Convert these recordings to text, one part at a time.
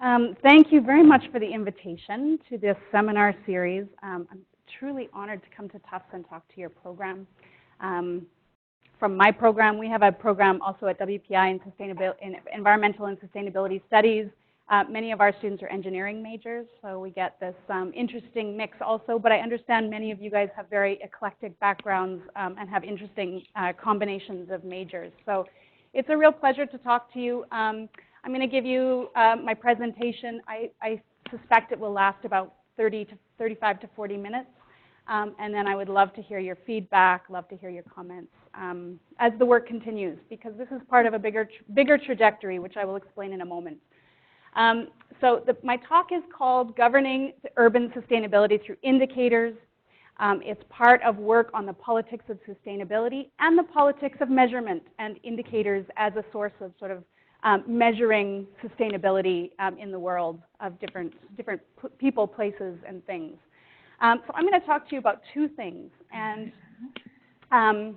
Thank you very much for the invitation to this seminar series. I'm truly honored to come to Tufts and talk to your program. From my program, we have a program also at WPI in Environmental and Sustainability Studies. Many of our students are engineering majors, so we get this interesting mix also, but I understand many of you guys have very eclectic backgrounds and have interesting combinations of majors. So it's a real pleasure to talk to you. I'm going to give you my presentation. I suspect it will last about 35 to 40 minutes. And then I would love to hear your feedback, love to hear your comments as the work continues, because this is part of a bigger trajectory, which I will explain in a moment. My talk is called Governing Urban Sustainability Through Indicators. It's part of work on the politics of sustainability and the politics of measurement and indicators as a source of sort of measuring sustainability in the world of different people, places, and things. So I'm going to talk to you about two things, and I'm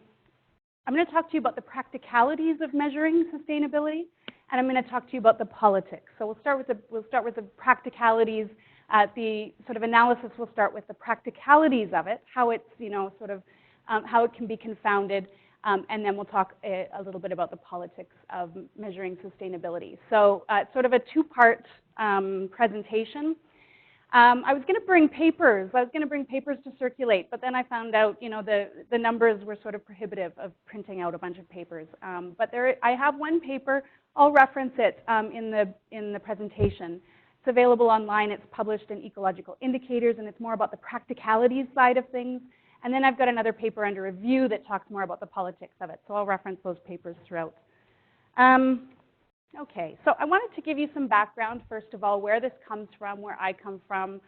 going to talk to you about the practicalities of measuring sustainability, and I'm going to talk to you about the politics. So we'll start with the practicalities. The sort of analysis will start with the practicalities of it, how it's how it can be confounded. And then we'll talk a little bit about the politics of measuring sustainability. So it's sort of a two-part presentation. I was going to bring papers. I was going to bring papers to circulate, but then I found out, the numbers were sort of prohibitive of printing out a bunch of papers. But I have one paper. I'll reference it in the presentation. It's available online. It's published in Ecological Indicators, and it's more about the practicalities side of things. And then I've got another paper under review that talks more about the politics of it. So I'll reference those papers throughout. Okay, so I wanted to give you some background, first of all, where this comes from, where I come from.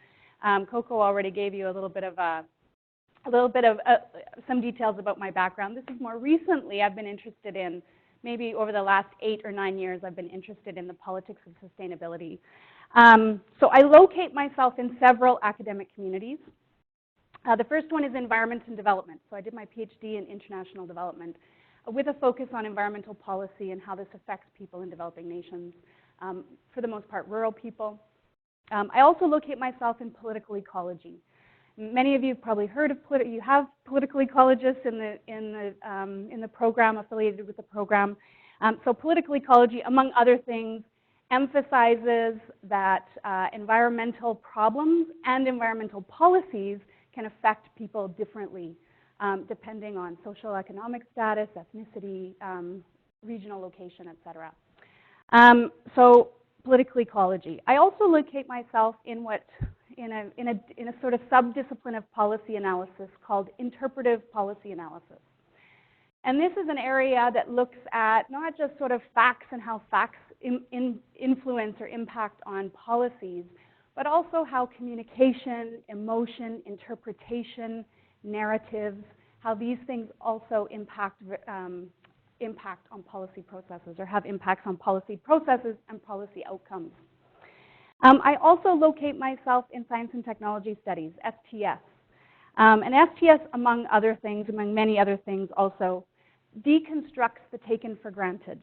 Coco already gave you a little bit of some details about my background. This is more recently I've been interested in, maybe over the last 8 or 9 years, I've been interested in the politics of sustainability. So I locate myself in several academic communities. The first one is environment and development. So I did my PhD in international development with a focus on environmental policy and how this affects people in developing nations, for the most part rural people. I also locate myself in political ecology. Many of you have probably heard of you have political ecologists in the program, affiliated with the program. So political ecology, among other things, emphasizes that environmental problems and environmental policies can affect people differently, depending on social economic status, ethnicity, regional location, etc. So political ecology. I also locate myself in a sort of sub-discipline of policy analysis called interpretive policy analysis. And this is an area that looks at not just sort of facts and how facts influence or impact on policies, but also how communication, emotion, interpretation, narratives, how these things also impact on policy processes, or have impacts on policy processes and policy outcomes. I also locate myself in science and technology studies, STS. And STS, among other things, among many other things also, deconstructs the taken for granted.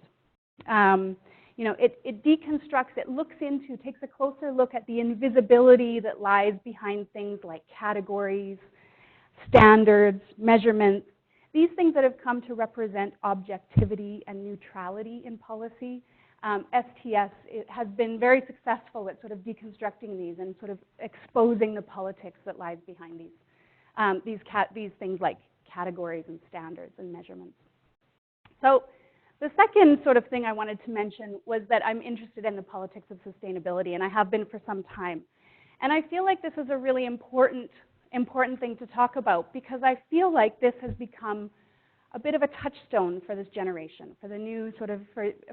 It deconstructs, it looks into, takes a closer look at the invisibility that lies behind things like categories, standards, measurements, these things that have come to represent objectivity and neutrality in policy. STS has been very successful at sort of deconstructing these and sort of exposing the politics that lies behind these things like categories and standards and measurements. So the second sort of thing I wanted to mention was that I'm interested in the politics of sustainability, and I have been for some time. And I feel like this is a really important thing to talk about, because I feel like this has become a bit of a touchstone for this generation, for the new sort of,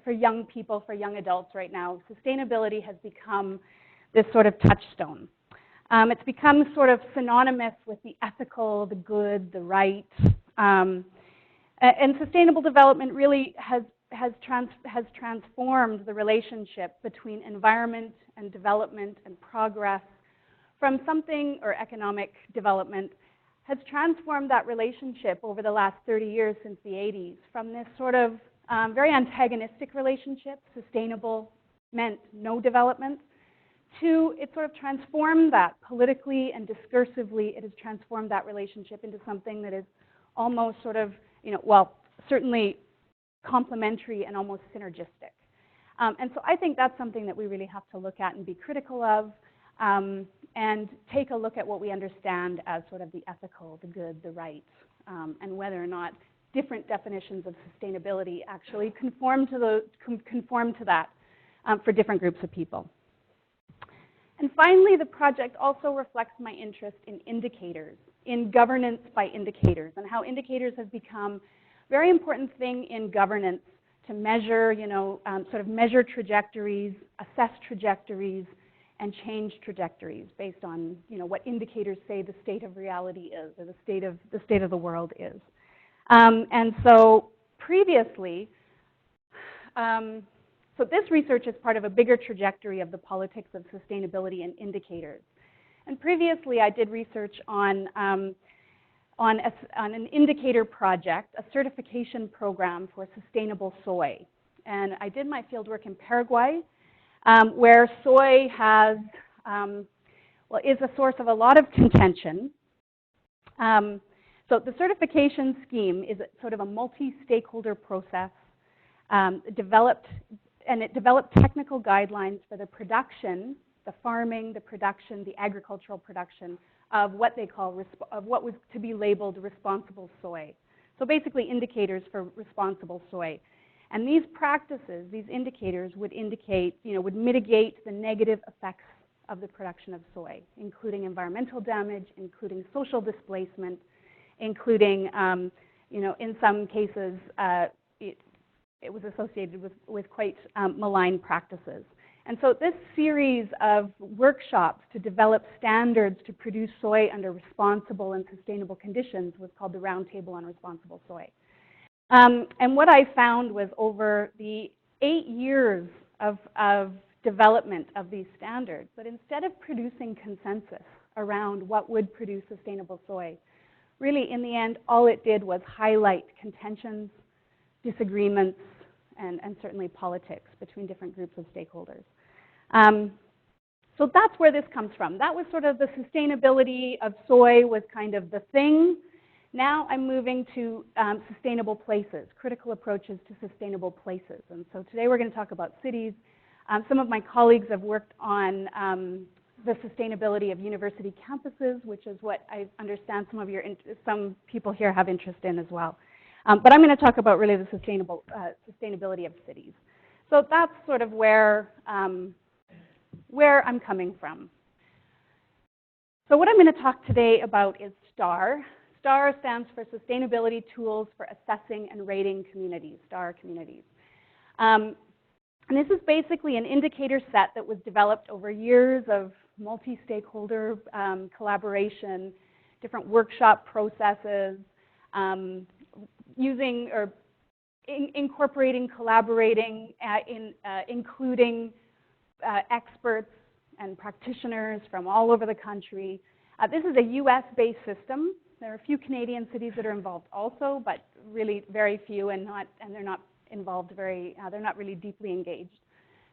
for young people, for young adults right now. Sustainability has become this sort of touchstone. It's become sort of synonymous with the ethical, the good, the right. And sustainable development really has transformed the relationship between environment and development and progress from something, or economic development, has transformed that relationship over the last 30 years since the 80s from this sort of very antagonistic relationship, sustainable meant no development, Two, it sort of transformed that politically and discursively. It has transformed that relationship into something that is almost sort of, well, certainly complementary and almost synergistic. And so I think that's something that we really have to look at and be critical of, and take a look at what we understand as sort of the ethical, the good, the right, and whether or not different definitions of sustainability actually conform to that for different groups of people. And finally, the project also reflects my interest in indicators, in governance by indicators, and how indicators have become a very important thing in governance to measure, sort of measure trajectories, assess trajectories, and change trajectories based on, what indicators say the state of reality is, or the state of the world is. And so previously, so this research is part of a bigger trajectory of the politics of sustainability and indicators. And previously, I did research on an indicator project, a certification program for sustainable soy. And I did my fieldwork in Paraguay, where soy has, is a source of a lot of contention. So the certification scheme is sort of a multi-stakeholder process. It developed technical guidelines for the production, the farming, the production, the agricultural production of what they call, of what was to be labeled responsible soy. So basically indicators for responsible soy. And these practices, these indicators would indicate, would mitigate the negative effects of the production of soy, including environmental damage, including social displacement, including, in some cases, it was associated with quite malign practices. And so this series of workshops to develop standards to produce soy under responsible and sustainable conditions was called the Roundtable on Responsible Soy. And what I found was over the 8 years of development of these standards, that instead of producing consensus around what would produce sustainable soy, really in the end, all it did was highlight contentions, disagreements, and certainly politics between different groups of stakeholders. So that's where this comes from. That was sort of the sustainability of soy was kind of the thing. Now I'm moving to sustainable places, critical approaches to sustainable places. And so today we're going to talk about cities. Some of my colleagues have worked on the sustainability of university campuses, which is what I understand some people here have interest in as well. But I'm going to talk about really the sustainability of cities. So that's sort of where I'm coming from. So what I'm going to talk today about is STAR. STAR stands for Sustainability Tools for Assessing and Rating Communities, STAR communities. And this is basically an indicator set that was developed over years of multi-stakeholder collaboration, different workshop processes, using or incorporating, collaborating, including experts and practitioners from all over the country. This is a US-based system. There are a few Canadian cities that are involved also, but really very few, and they're not involved they're not really deeply engaged.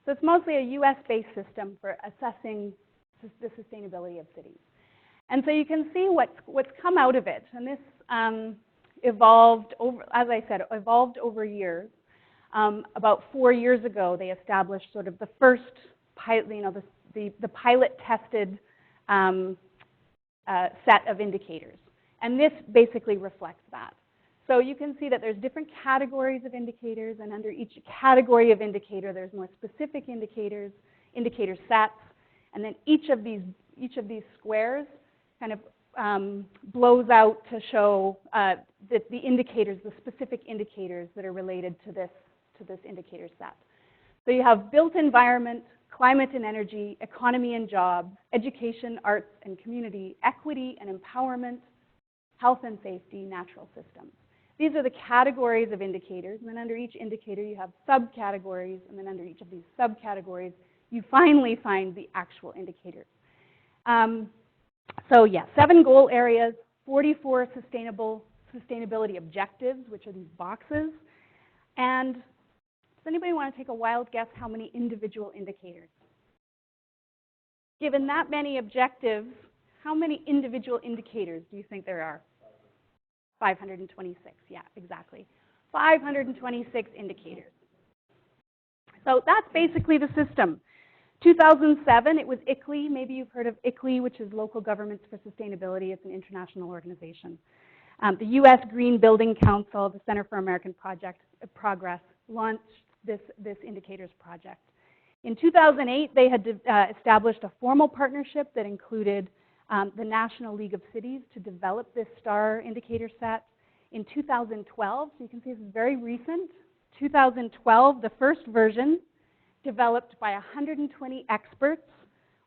So it's mostly a US-based system for assessing the sustainability of cities. And so you can see what's come out of it. And this evolved over, as I said, evolved over years. About 4 years ago, they established sort of the first pilot, the pilot tested set of indicators. And this basically reflects that. So you can see that there's different categories of indicators, and under each category of indicator, there's more specific indicators, indicator sets, and then each of these squares kind of blows out to show the indicators, the specific indicators that are related to this indicator set. So you have built environment, climate and energy, economy and jobs, education, arts and community, equity and empowerment, health and safety, natural systems. These are the categories of indicators, and then under each indicator you have subcategories, and then under each of these subcategories you finally find the actual indicators. So yeah, 7 goal areas, 44 sustainability objectives, which are these boxes. And does anybody want to take a wild guess how many individual indicators? given that many objectives, how many individual indicators do you think there are? 526, yeah, exactly. 526 indicators. So that's basically the system. 2007, it was ICLEI. Maybe you've heard of ICLEI, which is Local Governments for Sustainability. It's an international organization. The U.S. Green Building Council, the Center for American Progress, launched this indicators project. In 2008, they had established a formal partnership that included the National League of Cities to develop this STAR indicator set. In 2012, so you can see this is very recent, 2012, the first version, developed by 120 experts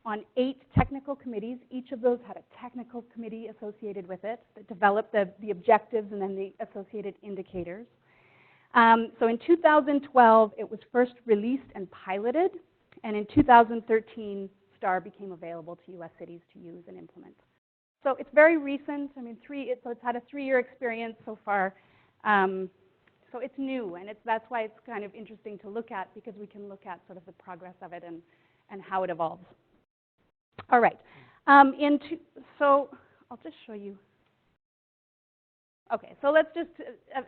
on 8 technical committees. Each of those had a technical committee associated with it that developed the objectives and then the associated indicators. So in 2012, it was first released and piloted, and in 2013, STAR became available to US cities to use and implement. So it's very recent. I mean, so it's had a 3-year experience so far. So it's new, and that's why it's kind of interesting to look at, because we can look at sort of the progress of it and how it evolves. All right. So I'll just show you. Okay, so let's just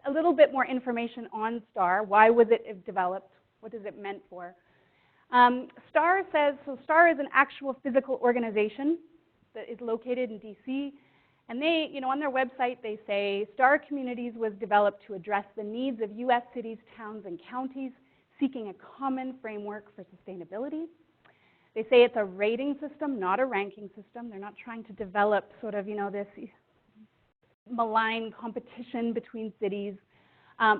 a little bit more information on STAR. Why was it developed? What is it meant for? STAR says, so STAR is an actual physical organization that is located in DC. And they, on their website, they say, STAR Communities was developed to address the needs of US cities, towns, and counties seeking a common framework for sustainability. They say it's a rating system, not a ranking system. They're not trying to develop sort of, this malign competition between cities.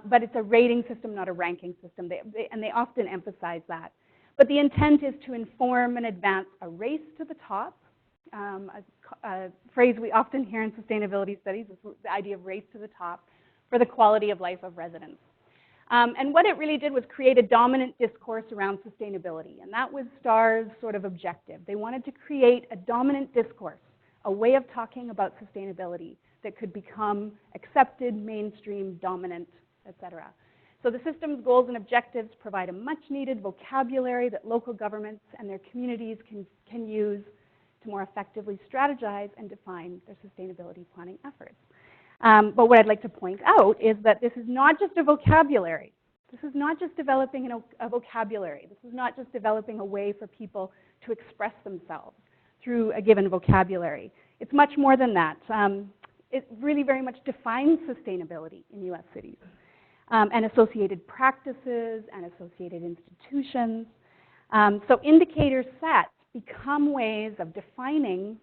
But it's a rating system, not a ranking system. And they often emphasize that. But the intent is to inform and advance a race to the top. A phrase we often hear in sustainability studies is the idea of race to the top for the quality of life of residents. And what it really did was create a dominant discourse around sustainability. And that was STAR's sort of objective. They wanted to create a dominant discourse, a way of talking about sustainability that could become accepted, mainstream, dominant, etc. So the system's goals and objectives provide a much-needed vocabulary that local governments and their communities can use to more effectively strategize and define their sustainability planning efforts. But what I'd like to point out is that this is not just a vocabulary. This is not just developing a vocabulary. This is not just developing a way for people to express themselves through a given vocabulary. It's much more than that. It really very much defines sustainability in US cities and associated practices and associated institutions. So indicator sets become ways of defining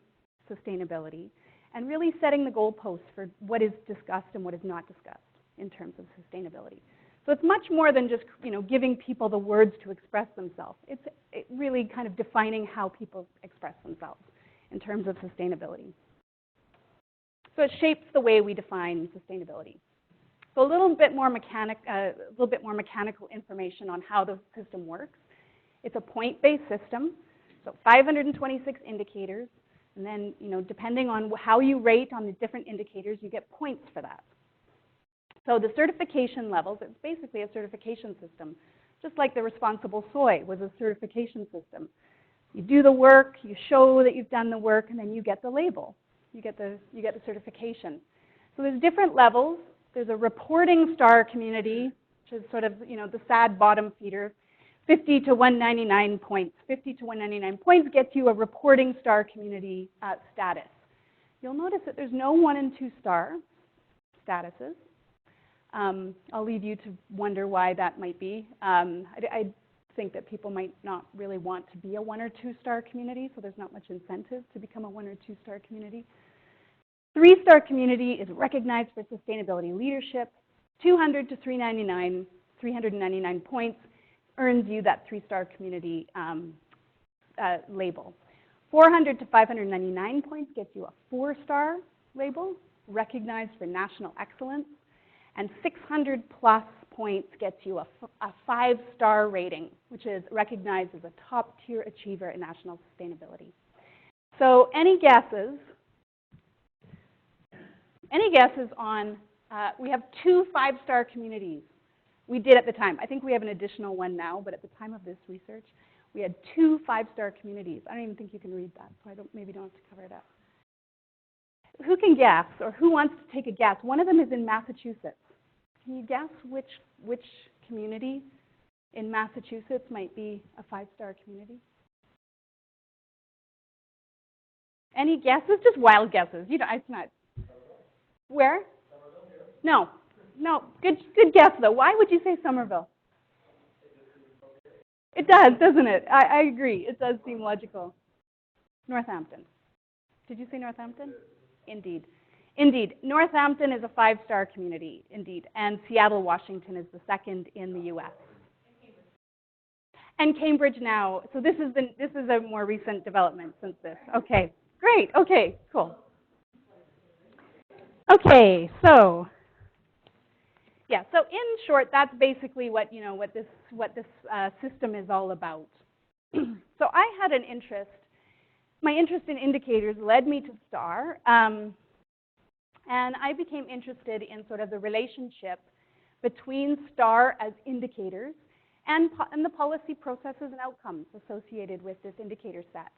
sustainability and really setting the goalposts for what is discussed and what is not discussed in terms of sustainability. So it's much more than just giving people the words to express themselves. It's really kind of defining how people express themselves in terms of sustainability. So it shapes the way we define sustainability. So a little bit more mechanical information on how the system works. It's a point-based system. So 526 indicators, and then, depending on how you rate on the different indicators, you get points for that. So the certification levels, it's basically a certification system, just like the responsible soy was a certification system. You do the work, you show that you've done the work, and then you get the label. You get the certification. So there's different levels. There's a reporting STAR community, which is sort of, the sad bottom feeder. 50 to 199 points. 50 to 199 points gets you a reporting STAR community status. You'll notice that there's no 1 and 2 STAR statuses. I'll leave you to wonder why that might be. I think that people might not really want to be a 1 or 2 STAR community, so there's not much incentive to become a 1 or 2 STAR community. 3 STAR community is recognized for sustainability leadership. 200 to 399 points earns you that 3 STAR community label. 400 to 599 points gets you a 4 STAR label, recognized for national excellence. And 600 plus points gets you a 5 STAR rating, which is recognized as a top tier achiever in national sustainability. So any guesses? Any guesses on, we have 2 5-star communities. We did at the time. I think we have an additional one now, but at the time of this research, We had 2 5-star communities. I don't even think you can read that, so maybe don't have to cover it up. Who can guess, or who wants to take a guess? One of them is in Massachusetts. Can you guess which community in Massachusetts might be a 5-star community? Any guesses? Just wild guesses. You know, it's not. Where? No. Good guess though. Why would you say Somerville? It does, doesn't it? I agree. It does seem logical. Northampton. Did you say Northampton? Indeed. Northampton is a 5-star community, indeed. And Seattle, Washington is the second in the U.S. And Cambridge now. So this is a more recent development since this. Okay, great. Okay, cool. Okay, so yeah. So in short, that's basically what this system is all about. So I had an interest. My interest in indicators led me to STAR, and I became interested in sort of the relationship between STAR as indicators and the policy processes and outcomes associated with this indicator set.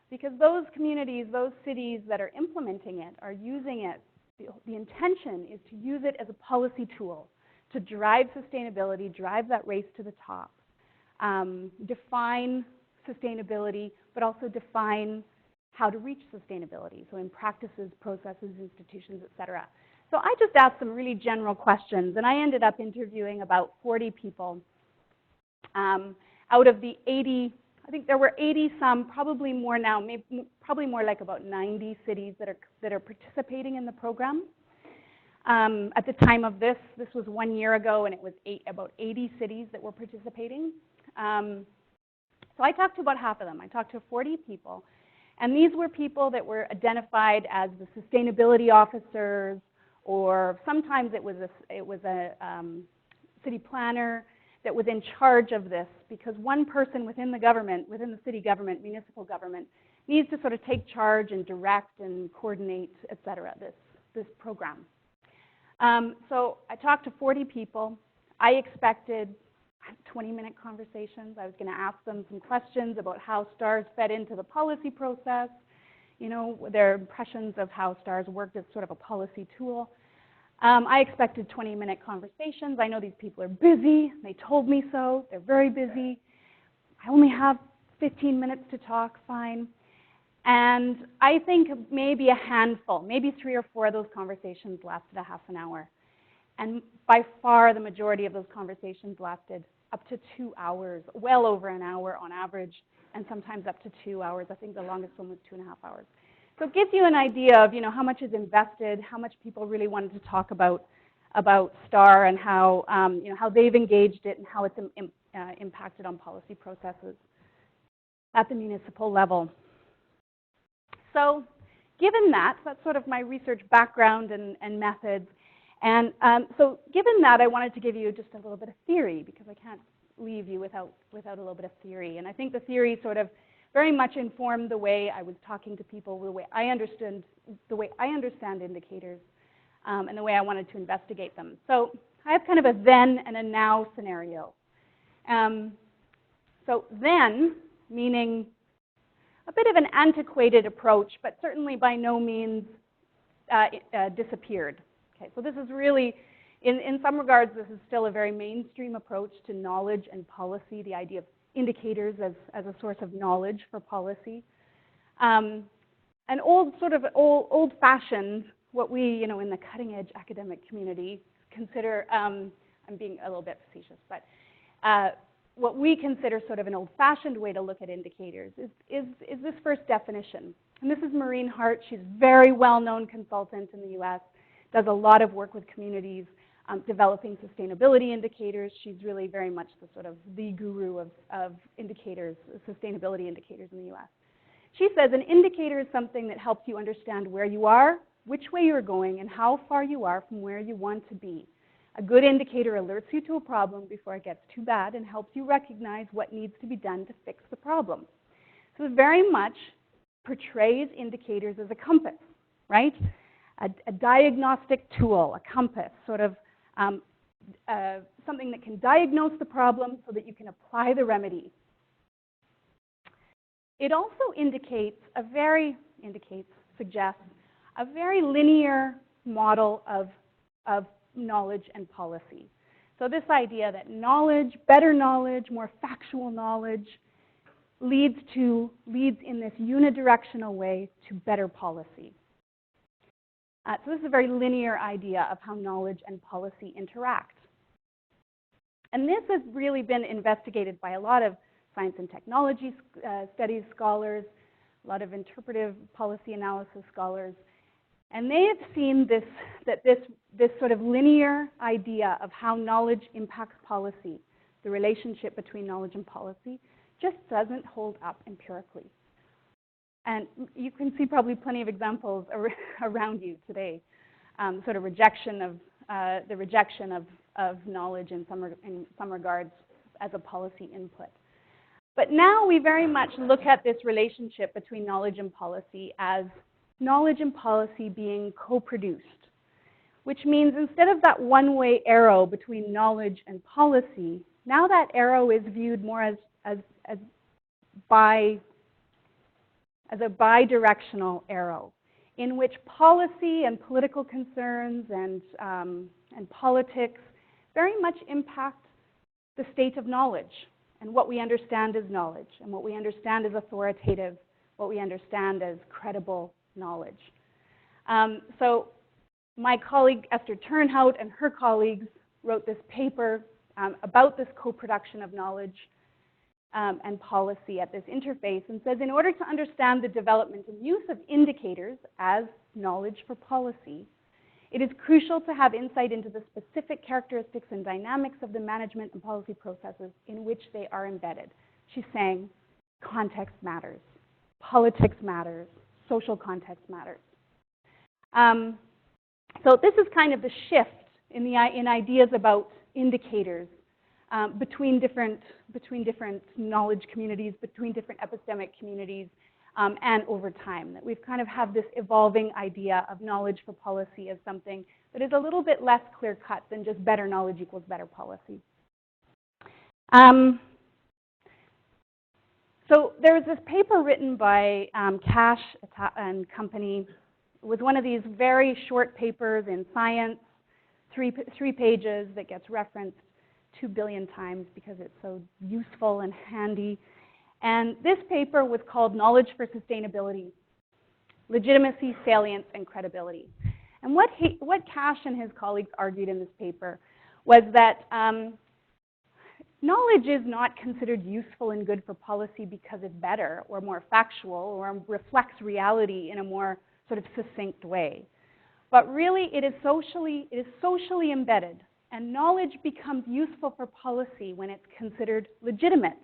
Because those communities, those cities that are implementing it are using it, the intention is to use it as a policy tool to drive sustainability, drive that race to the top, define sustainability, but also define how to reach sustainability. So in practices, processes, institutions, et cetera. So I just asked some really general questions, and I ended up interviewing about 40 people out of the 80, I think there were 80 some, probably more now, probably more like about 90 cities that are participating in the program. At the time of this was 1 year ago, and it was about 80 cities that were participating. So I talked to about half of them. I talked to 40 people. And these were people that were identified as the sustainability officers, or sometimes it was a city planner that was in charge of this, because one person within the government, within the city government, municipal government, needs to sort of take charge and direct and coordinate, et cetera, this program. So I talked to 40 people. I expected 20-minute conversations. I was going to ask them some questions about how STARS fed into the policy process, you know, their impressions of how STARS worked as sort of a policy tool. I expected 20-minute conversations. I know these people are busy. They told me so. They're very busy. I only have 15 minutes to talk, fine. And I think maybe a handful, maybe 3 or 4 of those conversations lasted a half an hour. And by far the majority of those conversations lasted up to 2 hours, well over an hour on average, and sometimes up to 2 hours. I think the longest one was 2.5 hours. So it gives you an idea of, you know, how much is invested, how much people really wanted to talk about STAR, and how, you know, how they've engaged it and how it's impacted on policy processes at the municipal level. So given that, that's sort of my research background and methods. And so given that, I wanted to give you just a little bit of theory, because I can't leave you without a little bit of theory. And I think the theory sort of very much informed the way I was talking to people, the way I understand indicators, and the way I wanted to investigate them. So I have kind of a then and a now scenario. So then, meaning a bit of an antiquated approach, but certainly by no means disappeared. Okay, so this is really, in some regards, this is still a very mainstream approach to knowledge and policy, the idea of indicators as a source of knowledge for policy. An old-fashioned, what we, you know, in the cutting-edge academic community consider, I'm being a little bit facetious, but what we consider sort of an old-fashioned way to look at indicators is this first definition. And this is Maureen Hart. She's a very well-known consultant in the US, does a lot of work with communities, developing sustainability indicators. She's really very much the sort of the guru of indicators, sustainability indicators in the US. She says an indicator is something that helps you understand where you are, which way you're going, and how far you are from where you want to be. A good indicator alerts you to a problem before it gets too bad and helps you recognize what needs to be done to fix the problem. So it very much portrays indicators as a compass, right? A diagnostic tool, a compass, sort of something that can diagnose the problem so that you can apply the remedy. it also suggests a very linear model of knowledge and policy. So this idea that knowledge, better knowledge, more factual knowledge, leads in this unidirectional way to better policy. So this is a very linear idea of how knowledge and policy interact. And this has really been investigated by a lot of science and technology studies scholars, a lot of interpretive policy analysis scholars. And they have seen this sort of linear idea of how knowledge impacts policy, the relationship between knowledge and policy, just doesn't hold up empirically. And you can see probably plenty of examples around you today, sort of rejection of knowledge in some regards as a policy input. But now we very much look at this relationship between knowledge and policy as knowledge and policy being co-produced, which means instead of that one-way arrow between knowledge and policy, now that arrow is viewed more as a bi-directional arrow, in which policy and political concerns and politics very much impact the state of knowledge and what we understand as knowledge and what we understand as authoritative, what we understand as credible knowledge. So my colleague Esther Turnhout and her colleagues wrote this paper about this co-production of knowledge and policy at this interface, and says in order to understand the development and use of indicators as knowledge for policy, it is crucial to have insight into the specific characteristics and dynamics of the management and policy processes in which they are embedded. She's saying context matters, politics matters, social context matters. So this is kind of the shift in ideas about indicators between different knowledge communities, between different epistemic communities, and over time. That we've kind of have this evolving idea of knowledge for policy as something that is a little bit less clear-cut than just better knowledge equals better policy. So there was this paper written by Cash and company. It was one of these very short papers in Science, three pages that gets referenced 2 billion times because it's so useful and handy. And this paper was called Knowledge for Sustainability, Legitimacy, Salience, and Credibility. And what Cash and his colleagues argued in this paper was that knowledge is not considered useful and good for policy because it's better or more factual or reflects reality in a more sort of succinct way. But really, it is socially embedded, and knowledge becomes useful for policy when it's considered legitimate.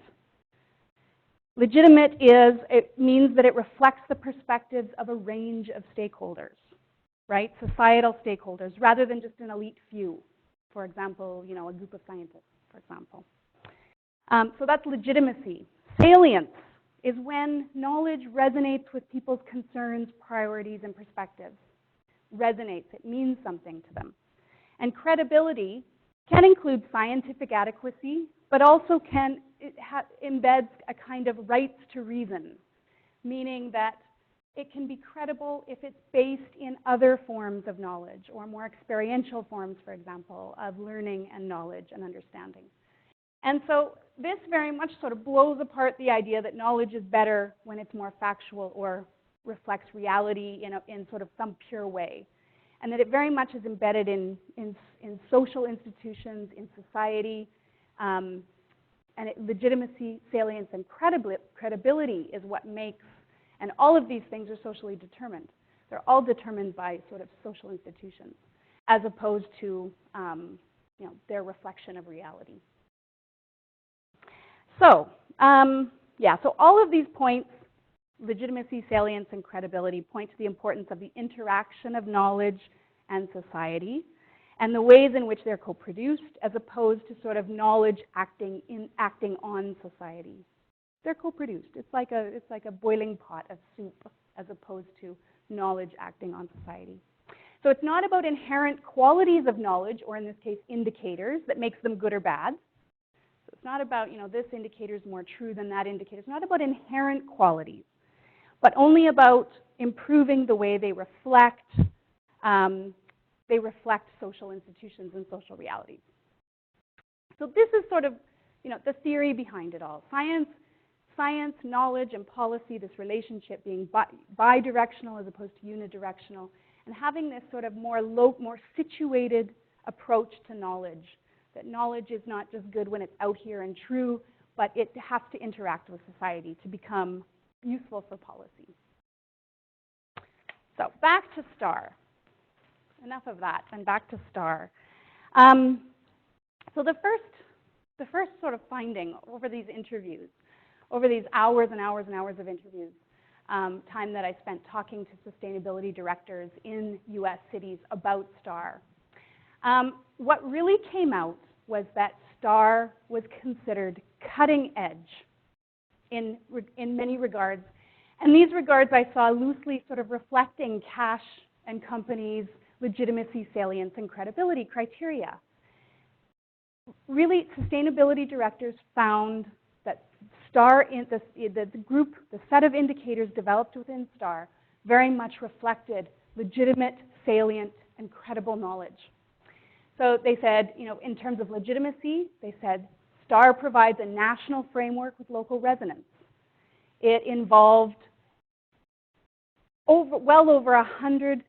Legitimate it means that it reflects the perspectives of a range of stakeholders, right? Societal stakeholders, rather than just an elite few. For example, a group of scientists, for example. So that's legitimacy. Salience is when knowledge resonates with people's concerns, priorities, and perspectives. Resonates, it means something to them. And credibility can include scientific adequacy, but also embeds a kind of rights to reason, meaning that it can be credible if it's based in other forms of knowledge or more experiential forms, for example, of learning and knowledge and understanding. And so this very much sort of blows apart the idea that knowledge is better when it's more factual or reflects reality in sort of some pure way. And that it very much is embedded in social institutions, in society, and legitimacy, salience, and credibility is what makes, and all of these things are socially determined. They're all determined by sort of social institutions, as opposed to their reflection of reality. So, so all of these points, legitimacy, salience, and credibility, point to the importance of the interaction of knowledge and society, and the ways in which they're co-produced, as opposed to sort of knowledge acting on society. They're co-produced. It's like a boiling pot of soup, as opposed to knowledge acting on society. So it's not about inherent qualities of knowledge, or in this case, indicators, that makes them good or bad. It's not about, this indicator is more true than that indicator. It's not about inherent qualities, but only about improving the way they reflect social institutions and social realities. So this is sort of, the theory behind it all. Science, knowledge, and policy, this relationship being bidirectional as opposed to unidirectional, and having this sort of more situated approach to knowledge, that knowledge is not just good when it's out here and true, but it has to interact with society to become useful for policy. So back to STAR. Enough of that, and back to STAR. So the first sort of finding over these interviews, over these hours and hours and hours of interviews, time that I spent talking to sustainability directors in US cities about STAR, what really came out was that STAR was considered cutting edge in many regards. And these regards I saw loosely sort of reflecting cash and companies' legitimacy, salience, and credibility criteria. Really, sustainability directors found that STAR, the set of indicators developed within STAR very much reflected legitimate, salient, and credible knowledge. So they said, in terms of legitimacy, they said STAR provides a national framework with local resonance. It involved well over 100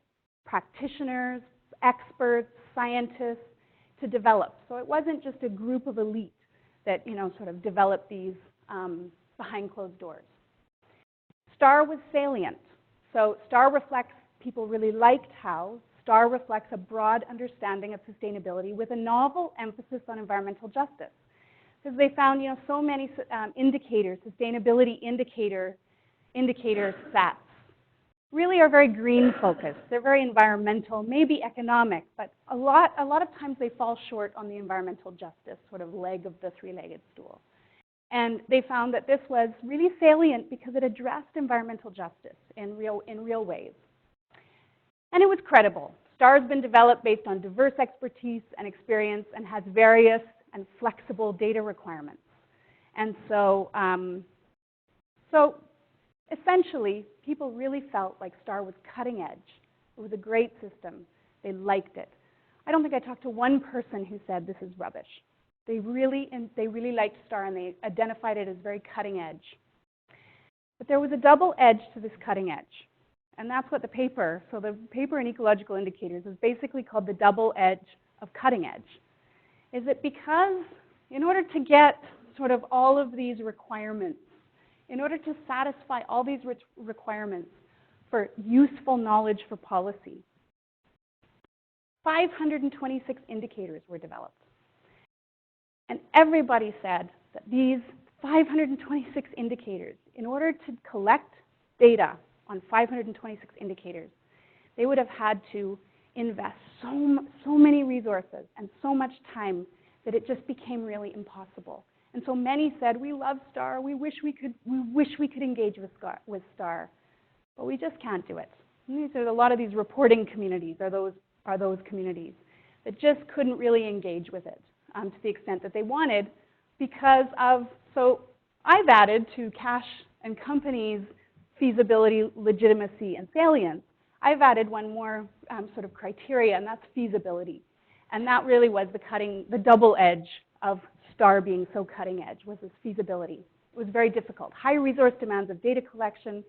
practitioners, experts, scientists to develop. So it wasn't just a group of elite that, sort of developed these behind closed doors. STAR was salient. So STAR reflects, people really liked how STAR reflects a broad understanding of sustainability with a novel emphasis on environmental justice. Because they found, so many indicators, sustainability indicator sets, really are very green focused. They're very environmental, maybe economic, but a lot of times they fall short on the environmental justice sort of leg of the three-legged stool. And they found that this was really salient because it addressed environmental justice in real ways. And it was credible. STAR has been developed based on diverse expertise and experience and has various and flexible data requirements. And so, essentially, people really felt like STAR was cutting edge. It was a great system. They liked it. I don't think I talked to one person who said this is rubbish. They really liked STAR and they identified it as very cutting edge. But there was a double edge to this cutting edge. And that's what the paper, so the paper in ecological indicators is basically called the double edge of cutting edge. Is that because in order to get sort of all of these requirements, in order to satisfy all these requirements for useful knowledge for policy, 526 indicators were developed. And everybody said that these 526 indicators, in order to collect data on 526 indicators, they would have had to invest so many resources and so much time that it just became really impossible. And so many said, we love STAR, we wish we could engage with STAR, but we just can't do it. And a lot of these reporting communities are those communities that just couldn't really engage with it to the extent that they wanted because of, so I've added to cash and companies' feasibility, legitimacy, and salience, I've added one more sort of criteria, and that's feasibility. And that really was the double edge of STAR being so cutting edge, was this feasibility. It was very difficult. High resource demands of data collection,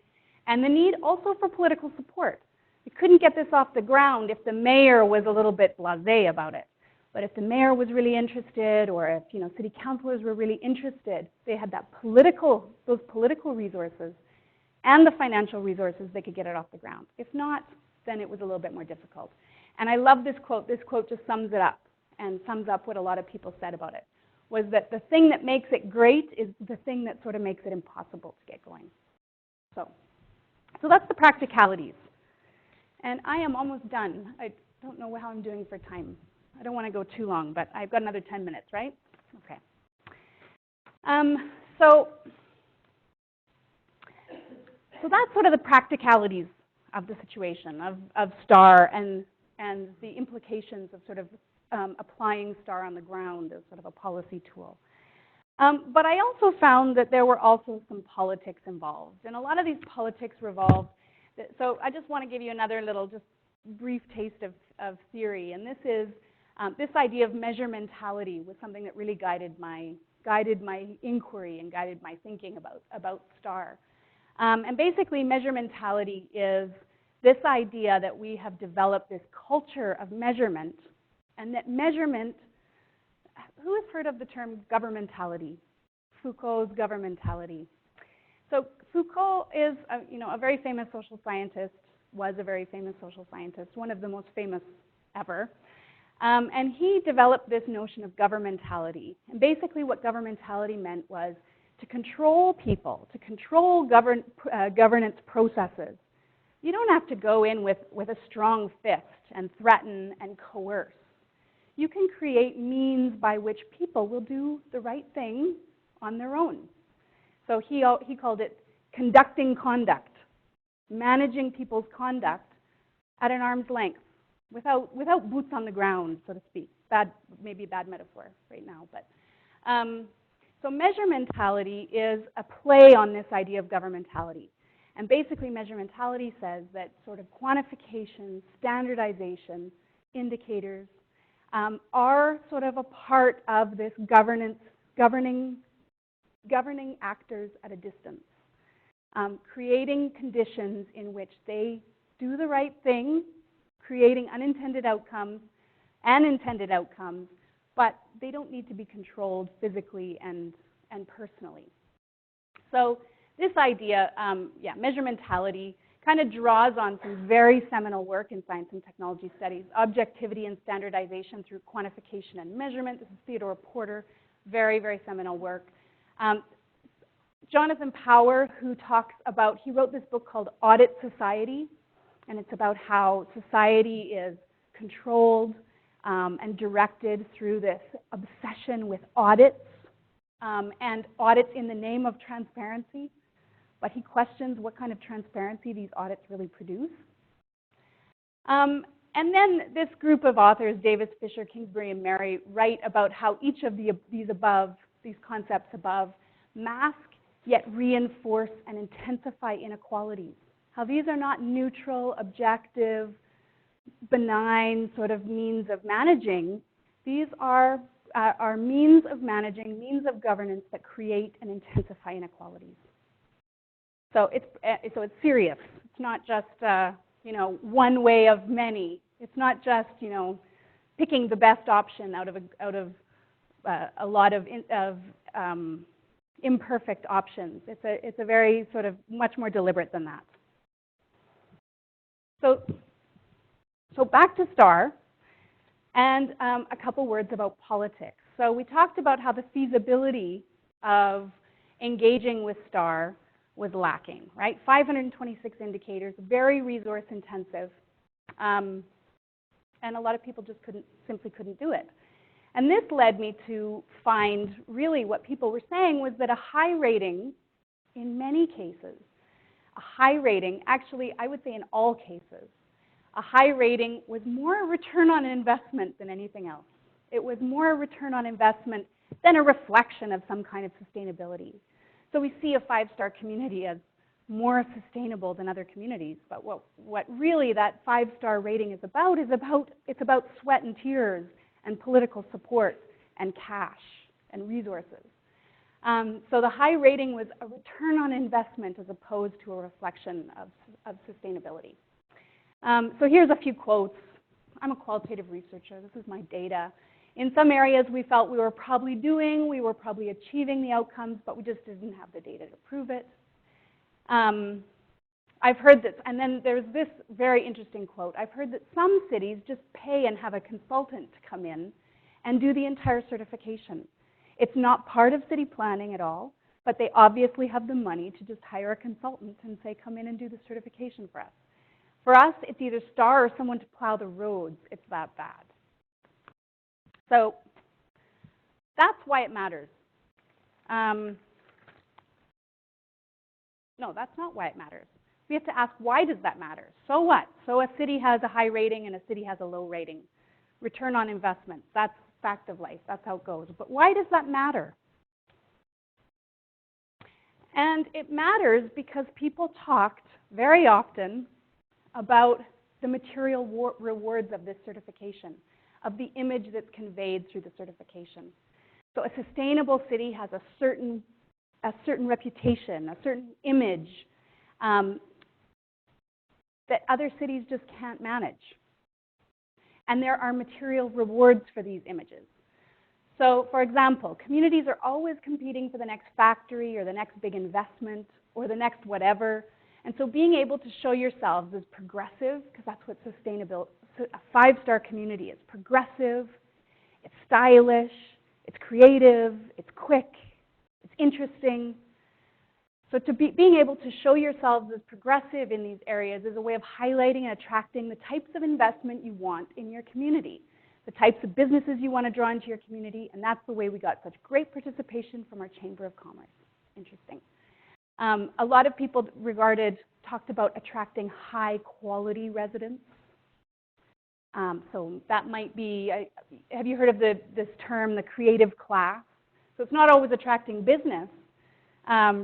and the need also for political support. We couldn't get this off the ground if the mayor was a little bit blasé about it. But if the mayor was really interested, or if city councilors were really interested, they had those political resources and the financial resources, they could get it off the ground. If not, then it was a little bit more difficult. And I love this quote. This quote just sums it up and sums up what a lot of people said about it, was that the thing that makes it great is the thing that sort of makes it impossible to get going. So that's the practicalities. And I am almost done. I don't know how I'm doing for time. I don't want to go too long, but I've got another 10 minutes, right? Okay. So that's sort of the practicalities of the situation, of STAR and the implications of sort of applying STAR on the ground as sort of a policy tool. But I also found that there were also some politics involved. And a lot of these politics revolved. So I just want to give you another little just brief taste of theory. And this is this idea of measurementality was something that really guided my inquiry and guided my thinking about STAR. And basically, measurementality is this idea that we have developed this culture of measurement, and that measurement, who has heard of the term governmentality? Foucault's governmentality. So Foucault is a very famous social scientist, was a very famous social scientist, one of the most famous ever. And he developed this notion of governmentality. And basically what governmentality meant was to control people, to control governance processes. You don't have to go in with a strong fist and threaten and coerce. You can create means by which people will do the right thing on their own. So he called it conducting conduct, managing people's conduct at an arm's length, without boots on the ground, so to speak. Maybe a bad metaphor right now, but so measurementality is a play on this idea of governmentality. And basically, measurementality says that sort of quantification, standardization, indicators are sort of a part of this governing actors at a distance, creating conditions in which they do the right thing, creating unintended outcomes and intended outcomes, but they don't need to be controlled physically and personally. So this idea, measurementality, kind of draws on some very seminal work in science and technology studies, objectivity and standardization through quantification and measurement. This is Theodore Porter, very, very seminal work. Jonathan Power, who talks about, he wrote this book called Audit Society, and it's about how society is controlled and directed through this obsession with audits, and audits in the name of transparency. But he questions what kind of transparency these audits really produce. And then this group of authors, Davis, Fisher, Kingsbury, and Mary, write about how each of these concepts above, mask yet reinforce and intensify inequalities. How these are not neutral, objective, benign sort of means of managing. These are means of managing, means of governance that create and intensify inequalities. So it's serious. It's not just one way of many. It's not just picking the best option out of a lot of imperfect options. It's a very sort of much more deliberate than that. So back to STAR, and a couple words about politics. So we talked about how the feasibility of engaging with STAR was lacking, right? 526 indicators, very resource intensive, and a lot of people just simply couldn't do it. And this led me to find really what people were saying was that a high rating, in many cases, a high rating, actually I would say in all cases, a high rating was more a return on investment than anything else. It was more a return on investment than a reflection of some kind of sustainability. So we see a 5-star community as more sustainable than other communities, but what really that 5-star rating is about it's about sweat and tears and political support and cash and resources. So the high rating was a return on investment as opposed to a reflection of sustainability. So here's a few quotes. I'm a qualitative researcher. This is my data. In some areas, we felt we were probably achieving the outcomes, but we just didn't have the data to prove it. I've heard this, and then there's this very interesting quote. I've heard that some cities just pay and have a consultant to come in and do the entire certification. It's not part of city planning at all, but they obviously have the money to just hire a consultant and say, come in and do the certification for us. For us, it's either STAR or someone to plow the roads. It's that bad. So that's why it matters. No, that's not why it matters. We have to ask, why does that matter? So what? So a city has a high rating and a city has a low rating. Return on investment, that's fact of life. That's how it goes. But why does that matter? And it matters because people talked very often about the material rewards of this certification, of the image that's conveyed through the certification. So a sustainable city has a certain reputation, a certain image that other cities just can't manage. And there are material rewards for these images. So, for example, communities are always competing for the next factory or the next big investment or the next whatever. And so being able to show yourselves as progressive, because that's what sustainable, a five-star community is. Progressive, it's stylish, it's creative, it's quick, it's interesting. So being able to show yourselves as progressive in these areas is a way of highlighting and attracting the types of investment you want in your community, the types of businesses you want to draw into your community, and that's the way we got such great participation from our Chamber of Commerce. Interesting. A lot of people talked about attracting high-quality residents. So that might be, have you heard of this term, the creative class? So it's not always attracting business.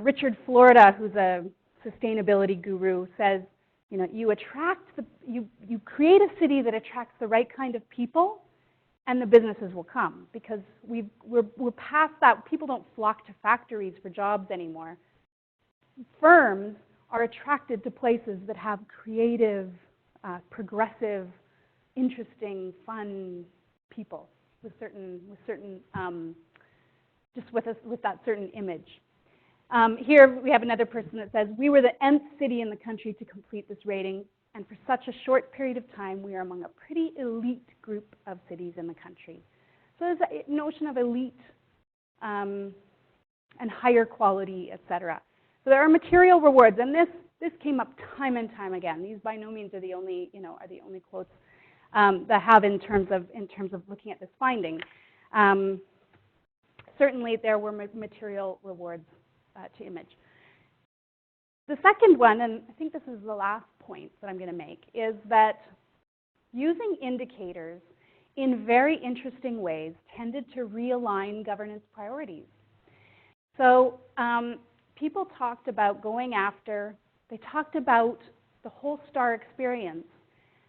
Richard Florida, who's a sustainability guru, says, you know, you create a city that attracts the right kind of people, and the businesses will come, because we're past that. People don't flock to factories for jobs anymore. Firms are attracted to places that have creative, progressive, interesting, fun people with that certain image. Here we have another person that says, we were the nth city in the country to complete this rating, and for such a short period of time, we are among a pretty elite group of cities in the country. So there's a notion of elite and higher quality, et.cetera. So there are material rewards, and this came up time and time again. These by no means are the only quotes that I have in terms of looking at this finding. Certainly there were material rewards to image. The second one, and I think this is the last point that I'm going to make, is that using indicators in very interesting ways tended to realign governance priorities. So people talked about they talked about the whole STAR experience,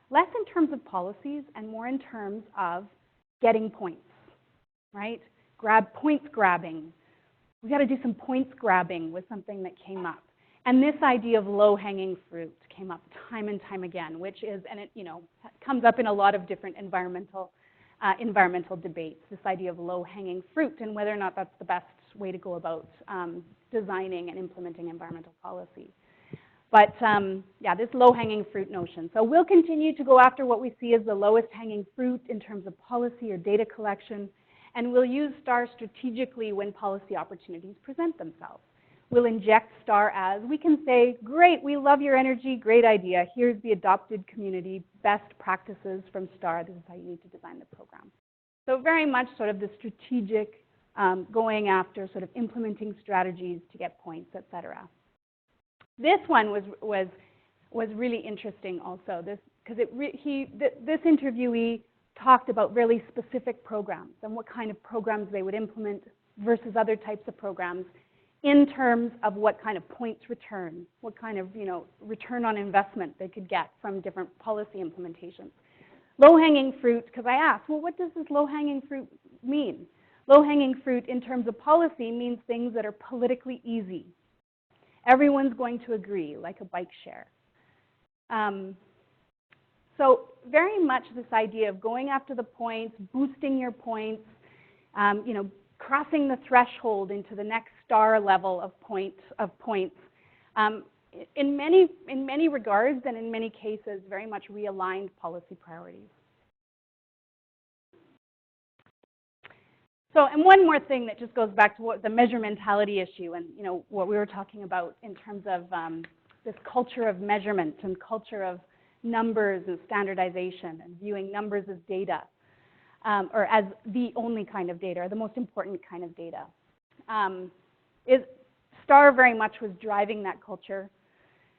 less in terms of policies and more in terms of getting points, right? Points grabbing. We got to do some points grabbing was something that came up. And this idea of low-hanging fruit came up time and time again, which is, and it comes up in a lot of different environmental debates, this idea of low-hanging fruit and whether or not that's the best way to go about designing and implementing environmental policy. But yeah, this low-hanging fruit notion. So we'll continue to go after what we see as the lowest hanging fruit in terms of policy or data collection, and we'll use STAR strategically when policy opportunities present themselves. We'll inject STAR as, we can say, great, we love your energy, great idea. Here's the adopted community best practices from STAR. This is how you need to design the program. So very much sort of the strategic going after sort of implementing strategies to get points, et cetera. This one was really interesting also, because this interviewee talked about really specific programs and what kind of programs they would implement versus other types of programs in terms of what kind of points return, what kind of return on investment they could get from different policy implementations. Low-hanging fruit, because I asked, well, what does this low-hanging fruit mean? Low-hanging fruit in terms of policy means things that are politically easy. Everyone's going to agree, like a bike share. So very much this idea of going after the points, boosting your points, crossing the threshold into the next STAR level of points, in many regards and in many cases very much realigned policy priorities. So, and one more thing that just goes back to what the measurementality issue and what we were talking about in terms of this culture of measurement and culture of numbers and standardization and viewing numbers as data or as the only kind of data or the most important kind of data. STAR very much was driving that culture,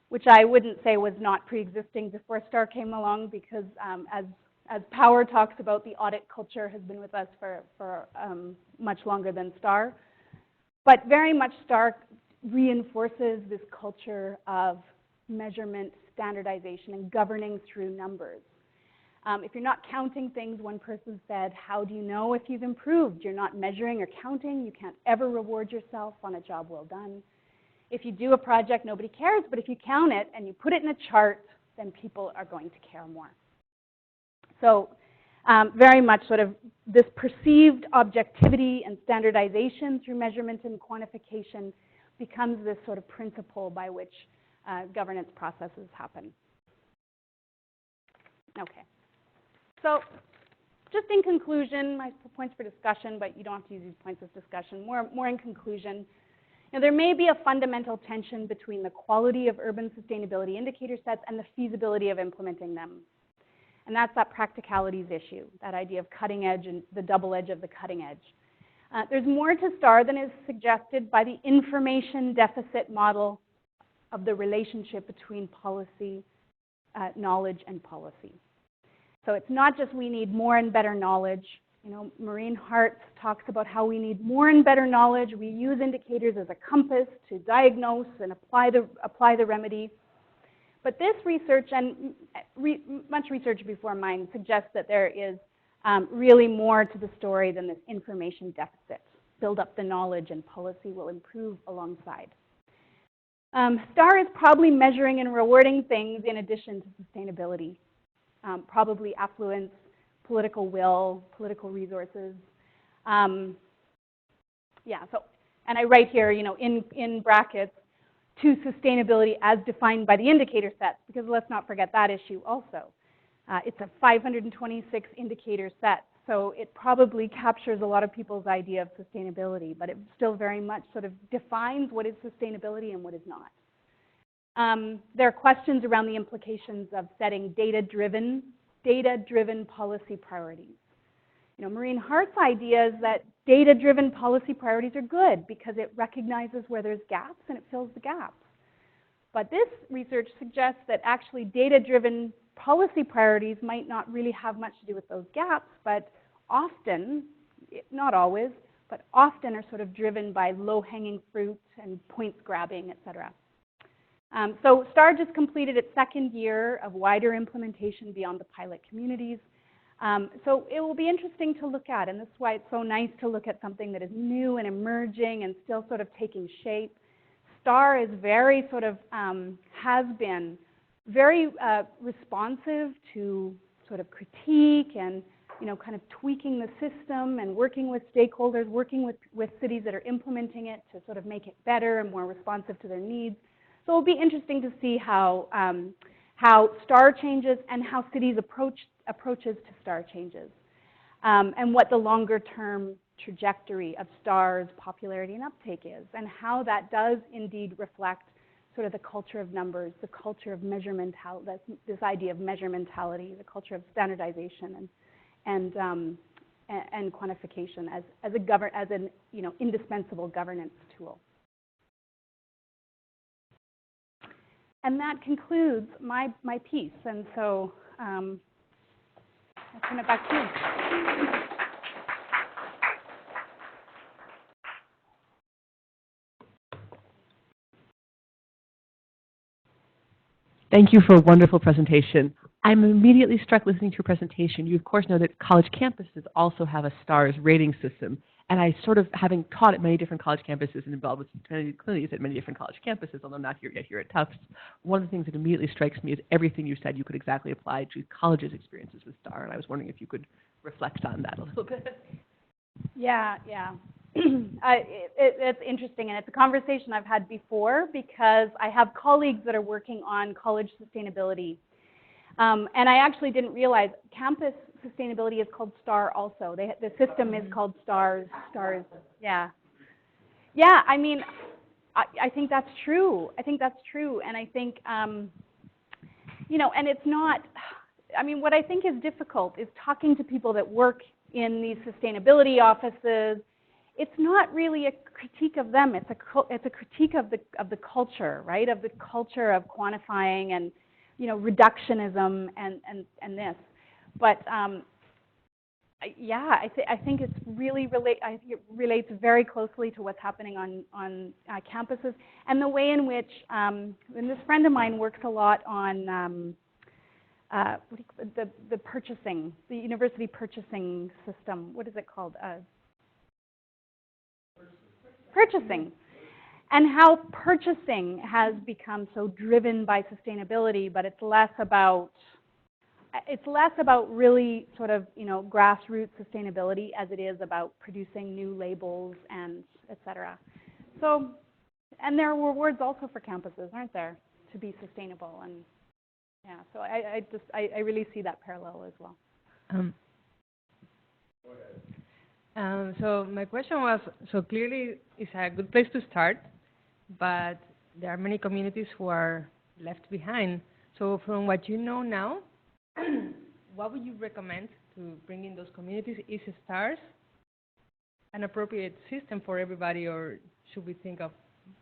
which I wouldn't say was not pre-existing before STAR came along, because as Power talks about, the audit culture has been with us for much longer than STAR. But very much STAR reinforces this culture of measurement, standardization, and governing through numbers. If you're not counting things, one person said, how do you know if you've improved? You're not measuring or counting. You can't ever reward yourself on a job well done. If you do a project, nobody cares, but if you count it and you put it in a chart, then people are going to care more. So very much sort of this perceived objectivity and standardization through measurement and quantification becomes this sort of principle by which governance processes happen. Okay. So just in conclusion, my points for discussion, but you don't have to use these points as discussion, more in conclusion. Now, there may be a fundamental tension between the quality of urban sustainability indicator sets and the feasibility of implementing them. And that's that practicalities issue, that idea of cutting edge and the double edge of the cutting edge. There's more to STAR than is suggested by the information deficit model of the relationship between policy, knowledge, and policy. So it's not just we need more and better knowledge. You know, Maureen Hart talks about how we need more and better knowledge. We use indicators as a compass to diagnose and apply the remedy. But this research, and much research before mine, suggests that there is really more to the story than this information deficit. Build up the knowledge and policy will improve alongside. STAR is probably measuring and rewarding things in addition to sustainability. Probably affluence, political will, political resources. Yeah, so, and I write here, you know, in brackets, to sustainability as defined by the indicator sets, because let's not forget that issue also. It's a 526 indicator set, so it probably captures a lot of people's idea of sustainability, but it still very much sort of defines what is sustainability and what is not. There are questions around the implications of setting data-driven policy priorities. You know, Maureen Hart's idea is that data-driven policy priorities are good because it recognizes where there's gaps and it fills the gaps. But this research suggests that actually data-driven policy priorities might not really have much to do with those gaps, but often, not always, but often are sort of driven by low-hanging fruit and points grabbing, et cetera. So STAR just completed its second year of wider implementation beyond the pilot communities. So it will be interesting to look at, and this is why it's so nice to look at something that is new and emerging and still sort of taking shape. STAR is very sort of, has been very responsive to sort of critique and, you know, kind of tweaking the system and working with stakeholders, working with cities that are implementing it to sort of make it better and more responsive to their needs. So it'll be interesting to see how STAR changes and how cities approaches to STAR changes, and what the longer-term trajectory of STAR's popularity and uptake is, and how that does indeed reflect sort of the culture of numbers, the culture of measurementality, this idea of measurementality, the culture of standardization and quantification as an you know, indispensable governance tool. And that concludes my piece. And so I'll turn it back to you. Thank you for a wonderful presentation. I'm immediately struck listening to your presentation. You, of course, know that college campuses also have a STARS rating system. And I sort of, having taught at many different college campuses and involved with clinics at many different college campuses, although not here yet here at Tufts, one of the things that immediately strikes me is everything you said you could exactly apply to colleges' experiences with STAR. And I was wondering if you could reflect on that a little bit. Yeah. It's interesting, and it's a conversation I've had before because I have colleagues that are working on college sustainability. And I actually didn't realize campus sustainability is called STAR also. The system is called STARS. Yeah. Yeah, I mean, I think that's true. I think that's true. And I think, you know, and it's not, I mean, what I think is difficult is talking to people that work in these sustainability offices. It's not really a critique of them. It's a critique of the culture, right? Of the culture of quantifying and, you know, reductionism and this. But I think it's really I think it relates very closely to what's happening on campuses, and the way in which, and this friend of mine works a lot on the purchasing, the university purchasing system. What is it called? Purchasing. And how purchasing has become so driven by sustainability, but it's less about really sort of, grassroots sustainability as it is about producing new labels and et cetera. So, and there are rewards also for campuses, aren't there, to be sustainable? And yeah, so I really see that parallel as well. So my question was, so clearly it's a good place to start, but there are many communities who are left behind. So from what you know now, what would you recommend to bring in those communities? Is STARS an appropriate system for everybody, or should we think of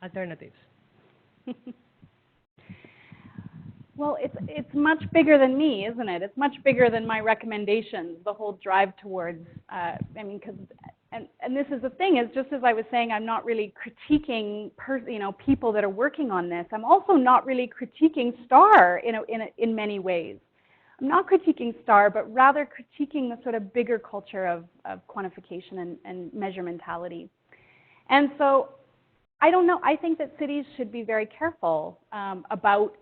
alternatives? Well, it's much bigger than me, isn't it? It's much bigger than my recommendations, the whole drive towards, because, and this is the thing, is just as I was saying, I'm not really critiquing, people that are working on this. I'm also not really critiquing STAR in many ways. I'm not critiquing STAR, but rather critiquing the sort of bigger culture of quantification and measurementality. And so, I don't know. I think that cities should be very careful about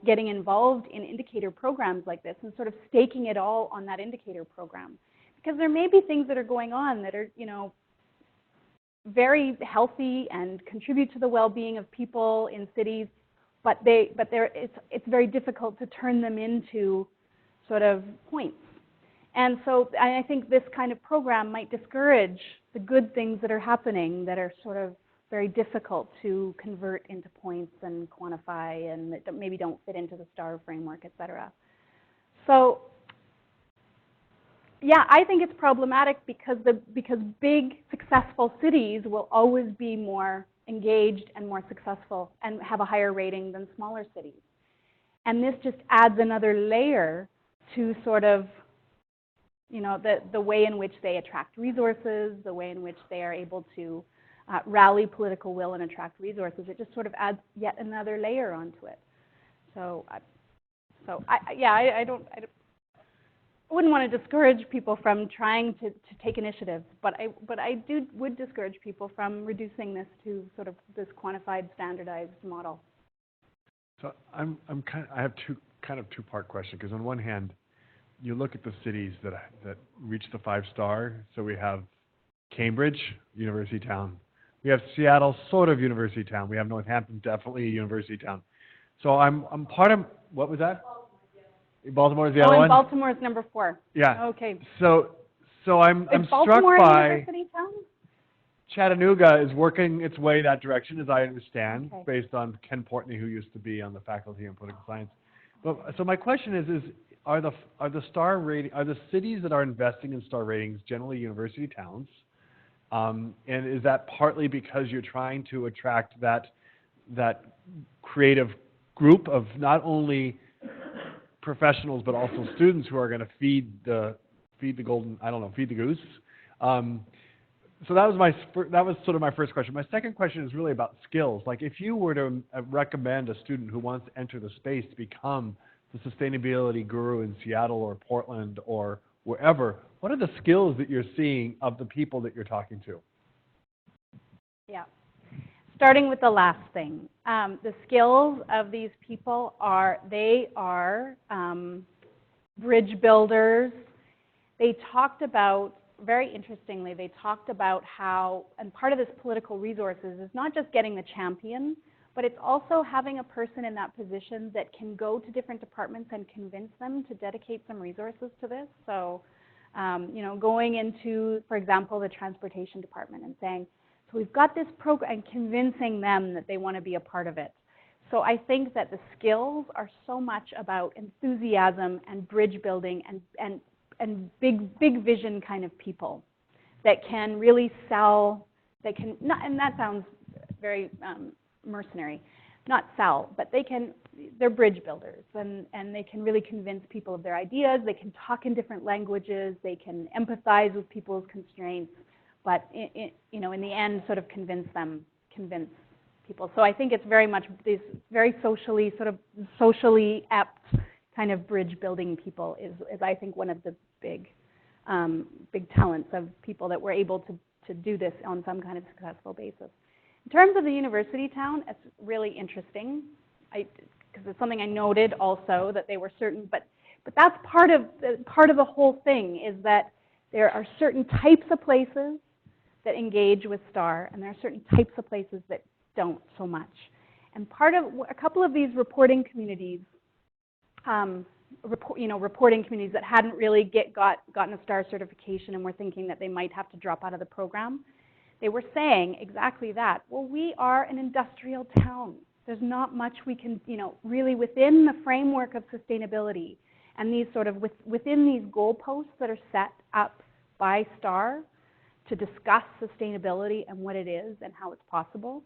getting involved in indicator programs like this and sort of staking it all on that indicator program, because there may be things that are going on that are, very healthy and contribute to the well-being of people in cities, but it's very difficult to turn them into sort of points. And so I think this kind of program might discourage the good things that are happening that are sort of very difficult to convert into points and quantify, and that maybe don't fit into the STAR framework, et cetera. So, yeah, I think it's problematic because big, successful cities will always be more engaged and more successful and have a higher rating than smaller cities. And this just adds another layer to sort of, the way in which they attract resources, the way in which they are able to rally political will and attract resources. It just sort of adds yet another layer onto it. So, I wouldn't want to discourage people from trying to take initiatives, but I would discourage people from reducing this to sort of this quantified, standardized model. So I have two-part question, because on one hand, you look at the cities that reach the 5-star. So we have Cambridge, university town. We have Seattle, sort of university town. We have Northampton, definitely a university town. So I'm part of, what was that? Baltimore is the other one? Baltimore is number 4. Yeah. Okay. So I'm struck by university town? Chattanooga is working its way that direction, as I understand, okay. based on Ken Portney, who used to be on the faculty in political science. But so my question is are the star rating, are the cities that are investing in star ratings generally university towns? And is that partly because you're trying to attract that creative group of not only professionals but also students who are going to feed the goose? So that was sort of my first question. My second question is really about skills. Like, if you were to recommend a student who wants to enter the space to become the sustainability guru in Seattle or Portland or wherever, what are the skills that you're seeing of the people that you're talking to? Yeah. Starting with the last thing, the skills of these people are bridge builders. They talked about, very interestingly, they talked about how, and part of this political resources is not just getting the champion, but it's also having a person in that position that can go to different departments and convince them to dedicate some resources to this. So, going into, for example, the transportation department and saying, so we've got this program, and convincing them that they want to be a part of it. So I think that the skills are so much about enthusiasm and bridge building and big vision kind of people that can really sell, and that sounds very mercenary, not sell, but they can they're bridge builders, and they can really convince people of their ideas. They can talk in different languages. They can empathize with people's constraints, but in the end, sort of convince people. So I think it's very much these very socially apt kind of bridge building people is I think one of the big talents of people that were able to do this on some kind of successful basis. In terms of the university town, it's really interesting, because it's something I noted also that they were certain, but that's part of the whole thing is that there are certain types of places that engage with STAR, and there are certain types of places that don't so much. And a couple of these reporting communities, reporting communities that hadn't really gotten a STAR certification and were thinking that they might have to drop out of the program, they were saying exactly that. Well, we are an industrial town. There's not much we can, really within the framework of sustainability and these sort of within these goalposts that are set up by STAR to discuss sustainability and what it is and how it's possible.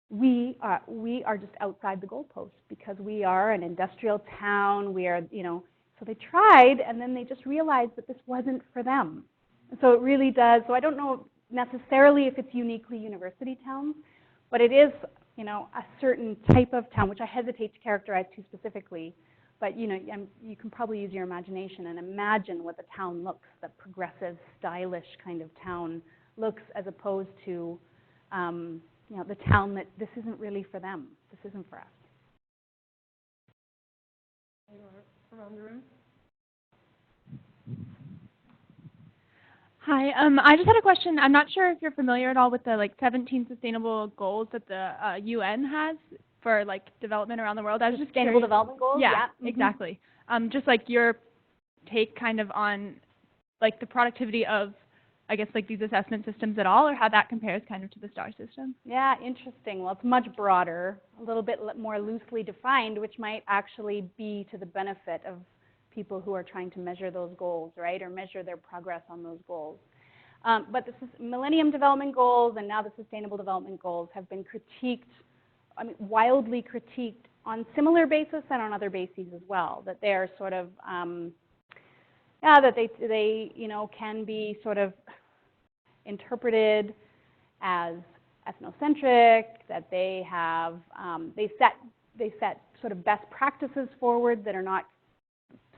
We are just outside the goalpost because we are an industrial town. We are, so they tried, and then they just realized that this wasn't for them. And so it really does. So I don't know necessarily if it's uniquely university towns, but it is, a certain type of town, which I hesitate to characterize too specifically. But you can probably use your imagination and imagine what the town looks, the progressive, stylish kind of town looks, as opposed to the town that this isn't really for them. This isn't for us. Around the room. Hi, I just had a question. I'm not sure if you're familiar at all with the 17 sustainable goals that the UN has for development around the world. I was just Sustainable development goals? Yeah, exactly. Just your take kind of on the productivity of, I guess, these assessment systems at all, or how that compares kind of to the STAR system. Yeah, interesting. Well, it's much broader, a little bit more loosely defined, which might actually be to the benefit of people who are trying to measure those goals, right, or measure their progress on those goals. But the Millennium Development Goals and now the Sustainable Development Goals have been critiqued, wildly critiqued on similar basis and on other bases as well, that they are sort of, that they can be sort of interpreted as ethnocentric, that they have, they set sort of best practices forward that are not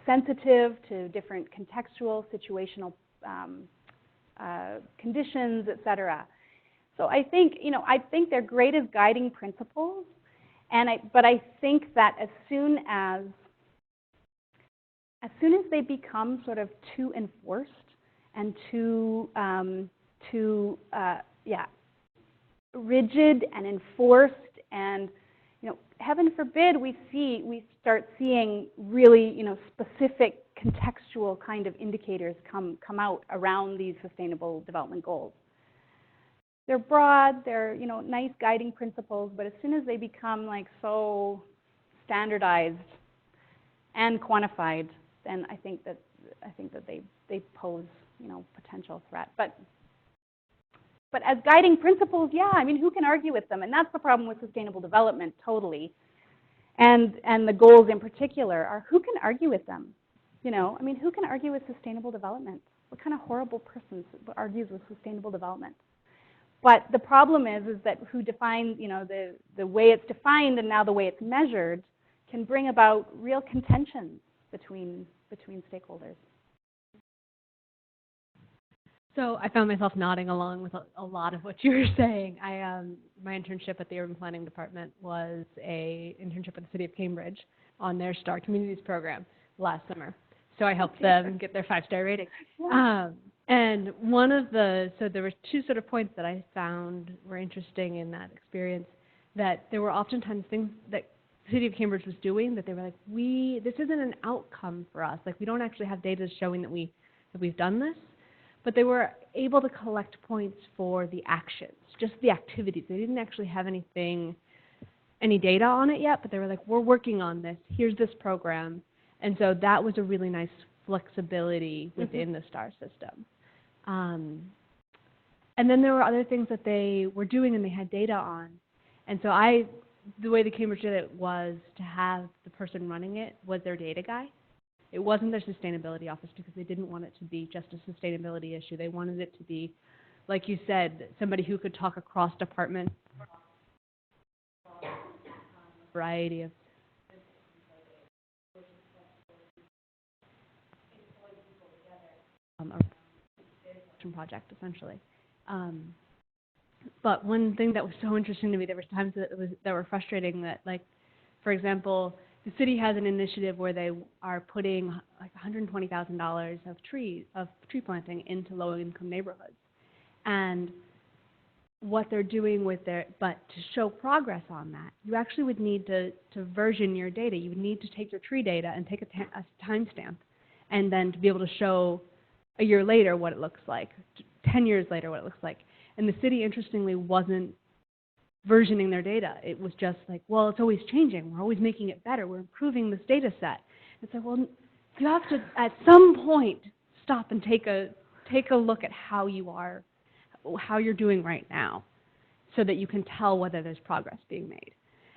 sensitive to different contextual, situational conditions, et cetera. So I think, they're great as guiding principles, but I think that as soon as they become sort of too enforced and too rigid and enforced, and heaven forbid we start seeing really specific contextual kind of indicators come out around these sustainable development goals. They're broad, they're nice guiding principles, but as soon as they become so standardized and quantified, then I think that they pose potential threat. But as guiding principles, yeah, who can argue with them? And that's the problem with sustainable development, totally. And the goals in particular are, who can argue with them? Who can argue with sustainable development? What kind of horrible person argues with sustainable development? But the problem is that who defines, the way it's defined and now the way it's measured can bring about real contentions between stakeholders. So I found myself nodding along with a lot of what you were saying. My internship at the Urban Planning Department was an internship with the City of Cambridge on their STAR Communities program last summer. So I helped them get their 5-star rating. Yeah. And so there were two sort of points that I found were interesting in that experience, that there were oftentimes things that the City of Cambridge was doing that they were like, this isn't an outcome for us. We don't actually have data showing that we've done this. But they were able to collect points for the actions, just the activities. They didn't actually have any data on it yet, but they were like, we're working on this. Here's this program. And so that was a really nice flexibility within the STAR system. And then there were other things that they were doing and they had data on. And so I the way the Cambridge did it was to have the person running it was their data guy. It wasn't their sustainability office because they didn't want it to be just a sustainability issue. They wanted it to be, like you said, somebody who could talk across departments, a variety of a project, essentially. But one thing that was so interesting to me, there were times that were frustrating that, like, for example, the city has an initiative where they are putting like $120,000 of tree planting into low-income neighborhoods. And what they're doing with but to show progress on that, you actually would need to version your data. You would need to take your tree data and take a timestamp, and then to be able to show a year later what it looks like, 10 years later what it looks like. And the city, interestingly, wasn't versioning their data. It was just like, well, it's always changing. We're always making it better. We're improving this data set. It's like, well, you have to, at some point, stop and take a look at how you're doing right now, so that you can tell whether there's progress being made.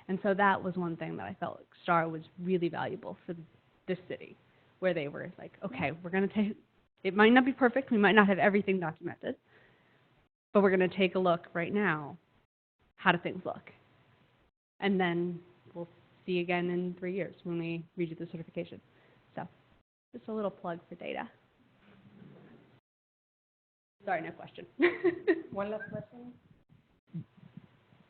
And so that was one thing that I felt like STAR was really valuable for this city, where they were like, okay, we're going to take, it might not be perfect, we might not have everything documented, but we're going to take a look right now. How do things look? And then we'll see again in 3 years when we redo the certification. So just a little plug for data. Sorry, no question. One last question.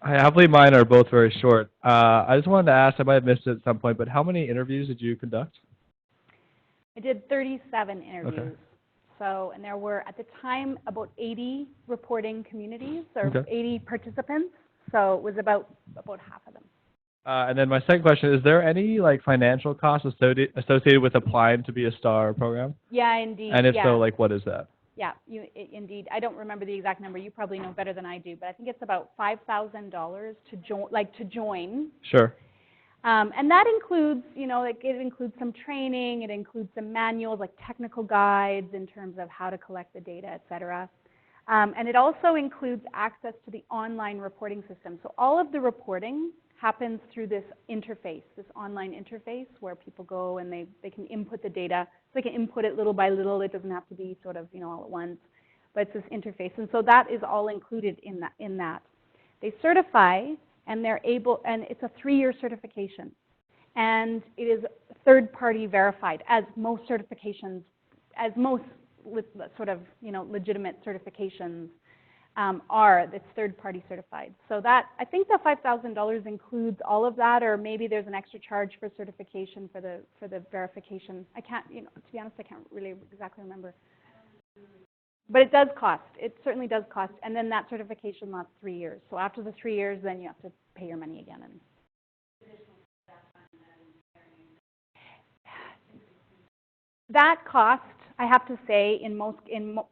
I believe mine are both very short. I just wanted to ask, I might have missed it at some point, but how many interviews did you conduct? I did 37 interviews. Okay. So, and there were, at the time, about 80 reporting communities, or 80 participants. So it was about half of them. And then my second question, is there any like financial costs associated with applying to be a STAR program? Yeah, indeed. And if yeah. so, like what is that? Yeah, indeed. I don't remember the exact number. You probably know better than I do, but I think it's about $5,000 to join. Sure. And that includes, like it includes some training, it includes some manuals, like technical guides in terms of how to collect the data, et cetera. And it also includes access to the online reporting system. So all of the reporting happens through this interface, this online interface where people go and they can input the data. So they can input it little by little. It doesn't have to be sort of, all at once. But it's this interface. And so that is all included in that. They certify, and they're able, and it's a 3-year certification. And it is third-party verified, as most certifications, as most sort of, legitimate certifications are. It's third-party certified. So that, I think the $5,000 includes all of that, or maybe there's an extra charge for certification for the verification. I can't, to be honest, I can't really exactly remember. But it does cost. It certainly does cost. And then that certification lasts 3 years. So after the 3 years, then you have to pay your money again. And that cost, I have to say,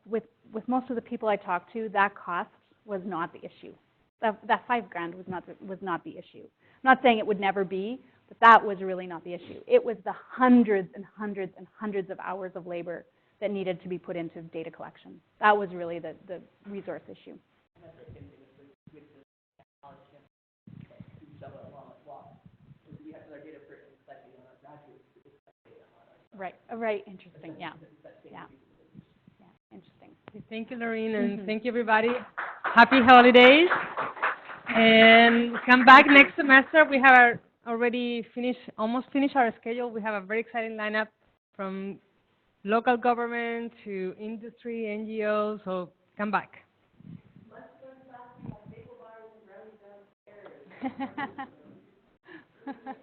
with most of the people I talked to, that cost was not the issue. That $5,000 was not the issue. I'm not saying it would never be, but that was really not the issue. It was the hundreds and hundreds and hundreds of hours of labor that needed to be put into data collection. That was really the resource issue. Right. Right. Interesting. Yeah. Yeah. Yeah. Interesting. Thank you, Laureen, and thank you, everybody. Happy holidays. And come back next semester. We have almost finished our schedule. We have a very exciting lineup from local government to industry, NGOs, so come back. Let's go to class and have bagel bars and brownies downstairs.